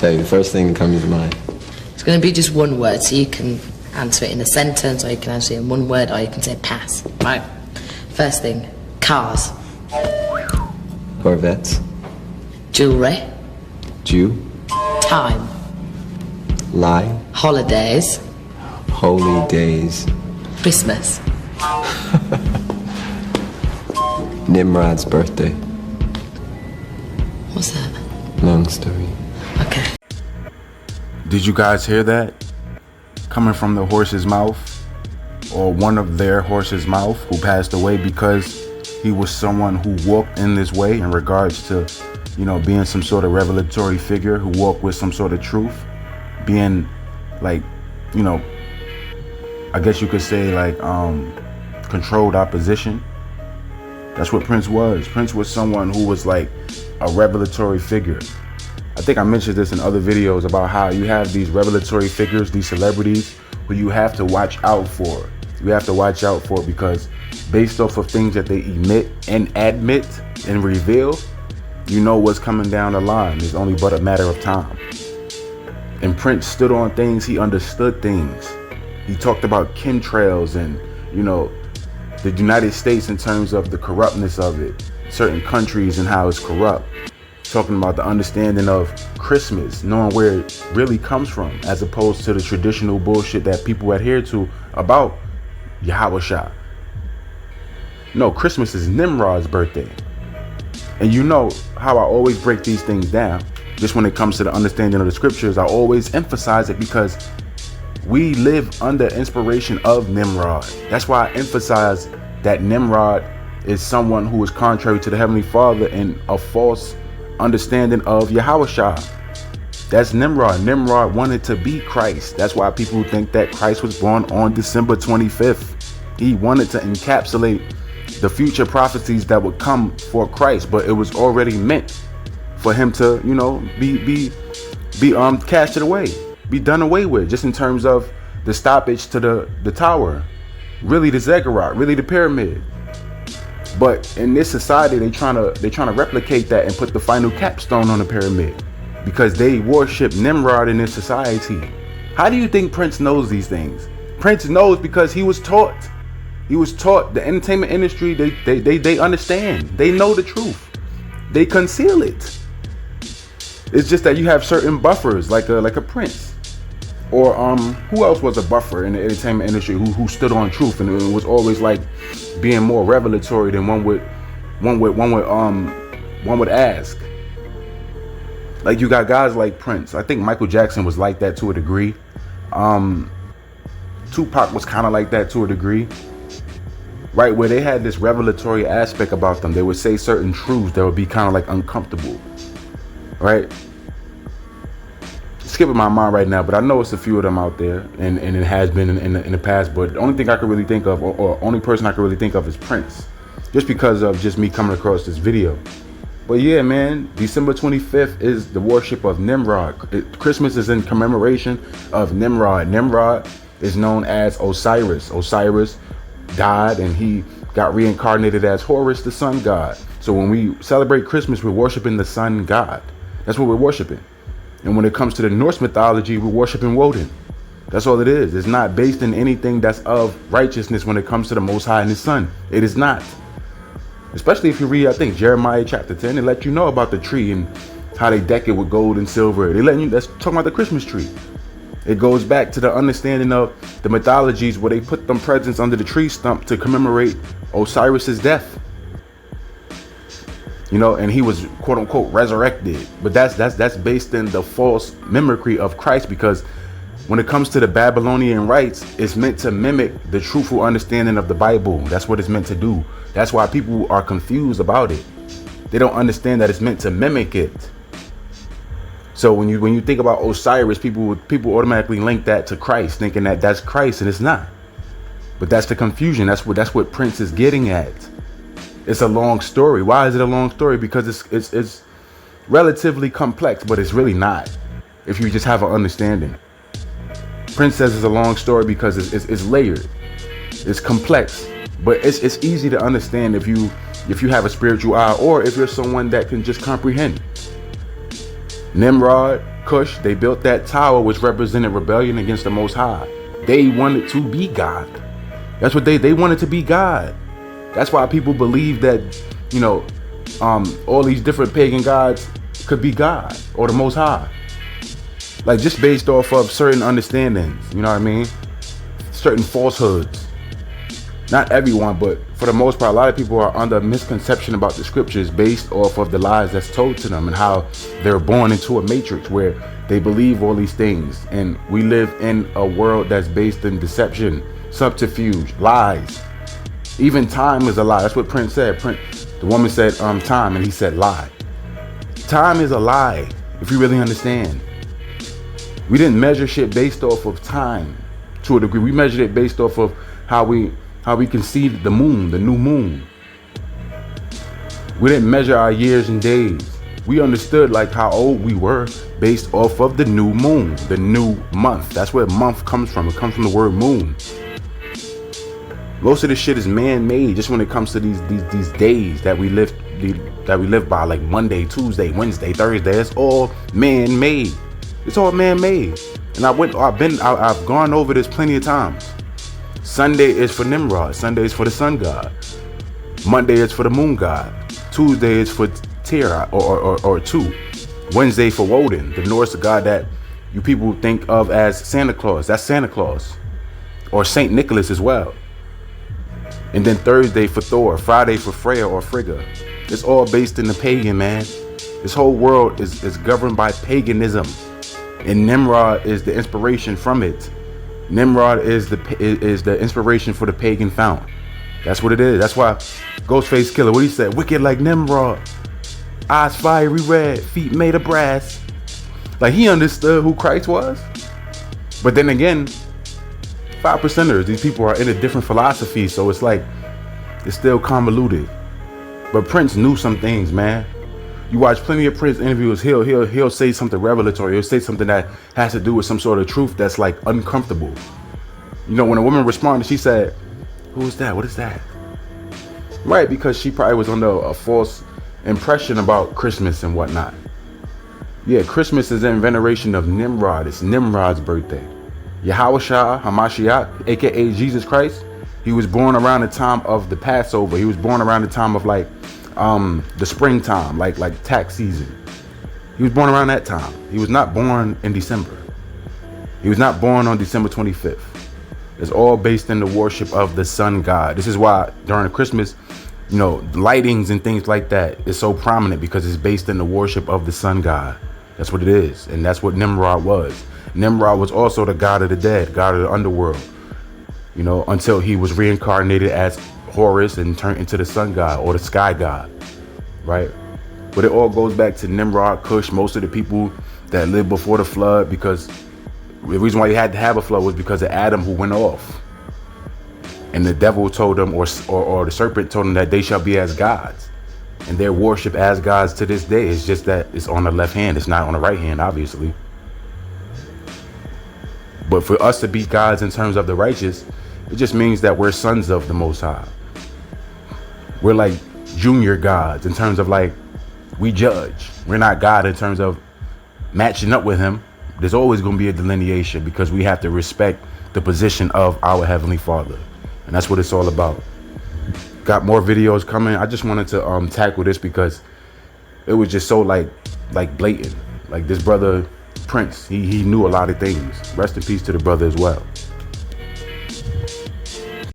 Tell you the first thing that comes to mind. It's going to be just one word, so you can answer it in a sentence, or you can answer it in one word, or you can say pass. Right. First thing, cars. Corvettes. Jewelry. Jew. Time. Lie. Holidays. Holy days. Christmas. Nimrod's birthday. What's that? Long story. Okay. Did you guys hear that? Coming from the horse's mouth, or one of their horse's mouth, who passed away because he was someone who walked in this way in regards to, being some sort of revelatory figure who walked with some sort of truth, being like, I guess you could say like controlled opposition. That's what Prince was. Prince was someone who was like a revelatory figure. I think I mentioned this in other videos about how you have these revelatory figures, these celebrities, who you have to watch out for. You have to watch out for because based off of things that they emit and admit and reveal, you know what's coming down the line. It's only but a matter of time. And Prince stood on things, he understood things. He talked about chemtrails and, the United States in terms of the corruptness of it, certain countries and how it's corrupt. Talking about the understanding of Christmas, knowing where it really comes from, as opposed to the traditional bullshit that people adhere to about Yahweh. No, Christmas is Nimrod's birthday. And you know how I always break these things down. Just when it comes to the understanding of the scriptures, I always emphasize it because we live under inspiration of Nimrod. That's why I emphasize that Nimrod is someone who is contrary to the Heavenly Father and a false understanding of Yahweh. That's Nimrod. Nimrod wanted to be Christ. That's why people think that Christ was born on December 25th. He wanted to encapsulate the future prophecies that would come for Christ, but it was already meant for him to, be casted away, be done away with, just in terms of the stoppage to the tower, really the ziggurat, really the pyramid. But in this society, they're trying to replicate that and put the final capstone on the pyramid because they worship Nimrod in this society. How do you think Prince knows these things? Prince knows because he was taught. He was taught the entertainment industry. They understand. They know the truth. They conceal it. It's just that you have certain buffers, like a Prince, or who else was a buffer in the entertainment industry who stood on truth and it was always like being more revelatory than one would ask. Like you got guys like Prince. I think Michael Jackson was like that to a degree. Tupac was kind of like that to a degree, right? Where they had this revelatory aspect about them. They would say certain truths that would be kind of like uncomfortable, right? Skipping my mind right now, but I know it's a few of them out there, and it has been in the past. But the only thing I could really think of, or only person I could really think of, is Prince, just because of just me coming across this video. But yeah, man, December 25th is the worship of Nimrod. Christmas is in commemoration of Nimrod. Nimrod is known as Osiris. Osiris died, and he got reincarnated as Horus, the sun god. So when we celebrate Christmas, we're worshiping the sun god. That's what we're worshiping. And when it comes to the Norse mythology, we're worshiping Woden. That's all it is. It's not based in anything that's of righteousness when it comes to the Most High and His Son. It is not. Especially if you read, I think, Jeremiah chapter 10, it let you know about the tree and how they deck it with gold and silver. That's talking about the Christmas tree. It goes back to the understanding of the mythologies where they put them presents under the tree stump to commemorate Osiris's death. And he was quote unquote resurrected. But that's based in the false mimicry of Christ, because when it comes to the Babylonian rites, it's meant to mimic the truthful understanding of the Bible. That's what it's meant to do. That's why people are confused about it. They don't understand that it's meant to mimic it. So when you think about Osiris, people automatically link that to Christ, thinking that that's Christ, and it's not. But that's the confusion. That's what Prince is getting at. It's a long story. Why is it a long story? Because it's relatively complex, but it's really not, if you just have an understanding. Prince says it's a long story because it's layered. It's complex, but it's easy to understand if you have a spiritual eye, or if you're someone that can just comprehend. Nimrod, Cush, they built that tower which represented rebellion against the Most High. They wanted to be God. That's what they wanted to be God. That's why people believe that, you know, all these different pagan gods could be God or the Most High. Like, just based off of certain understandings, you know what I mean? Certain falsehoods. Not everyone, but for the most part, a lot of people are under a misconception about the scriptures based off of the lies that's told to them and how they're born into a matrix where they believe all these things. And we live in a world that's based in deception, subterfuge, lies. Even time is a lie. That's what Prince said. The woman said time, and he said lie. Time is a lie, if you really understand. We didn't measure shit based off of time to a degree. We measured it based off of how we conceived the moon, the new moon. We didn't measure our years and days. We understood like how old we were based off of the new moon, the new month. That's where month comes from. It comes from the word moon. Most of this shit is man-made. Just when it comes to these days that we live by, like Monday, Tuesday, Wednesday, Thursday. It's all man-made. It's all man-made. And I've gone over this plenty of times. Sunday is for Nimrod. Sunday is for the sun god. Monday is for the moon god. Tuesday is for Tira or Tu. Wednesday for Woden, the Norse god that you people think of as Santa Claus. That's Santa Claus. Or Saint Nicholas as well. And then Thursday for Thor. Friday for Freya or Frigga. It's all based in the pagan, man. This whole world is governed by paganism. And Nimrod is the inspiration from it. Nimrod is the inspiration for the pagan fount. That's what it is. That's why Ghostface Killer, what he said, wicked like Nimrod, eyes fiery red, feet made of brass. Like, he understood who Christ was. But then again, 5%ers, these people are in a different philosophy, so it's like it's still convoluted. But Prince knew some things, man. You watch plenty of Prince interviews, he'll say something revelatory. He'll say something that has to do with some sort of truth that's like uncomfortable. You know, when a woman responded, she said, "Who is that? What is that?" Right, because she probably was under a false impression about Christmas and whatnot. Yeah, Christmas is in veneration of Nimrod. It's Nimrod's birthday. Yahushua Hamashiach, aka Jesus Christ, he was born around the time of the Passover. He was born around the time of like the springtime, like tax season. He was born around that time. He was not born in December. He was not born on December 25th. It's all based in the worship of the sun god. This is why during Christmas, you know, lightings and things like that is so prominent, because it's based in the worship of the sun god. That's what it is. And that's what Nimrod was. Nimrod was also the god of the dead, god of the underworld, you know, until he was reincarnated as Horus and turned into the sun god or the sky god, right? But it all goes back to Nimrod, Cush, most of the people that lived before the flood, because the reason why you had to have a flood was because of Adam, who went off. And the devil told them, or the serpent told them, that they shall be as gods. And their worship as gods to this day. It's just that it's on the left hand. It's not on the right hand, obviously. But for us to be gods in terms of the righteous, it just means that we're sons of the Most High. We're like junior gods in terms of like, we judge. We're not God in terms of matching up with him. There's always going to be a delineation, because we have to respect the position of our Heavenly Father. And that's what it's all about. Got more videos coming. I just wanted to tackle this because it was just so like blatant. Like, this brother Prince, he knew a lot of things. Rest in peace to the brother as well.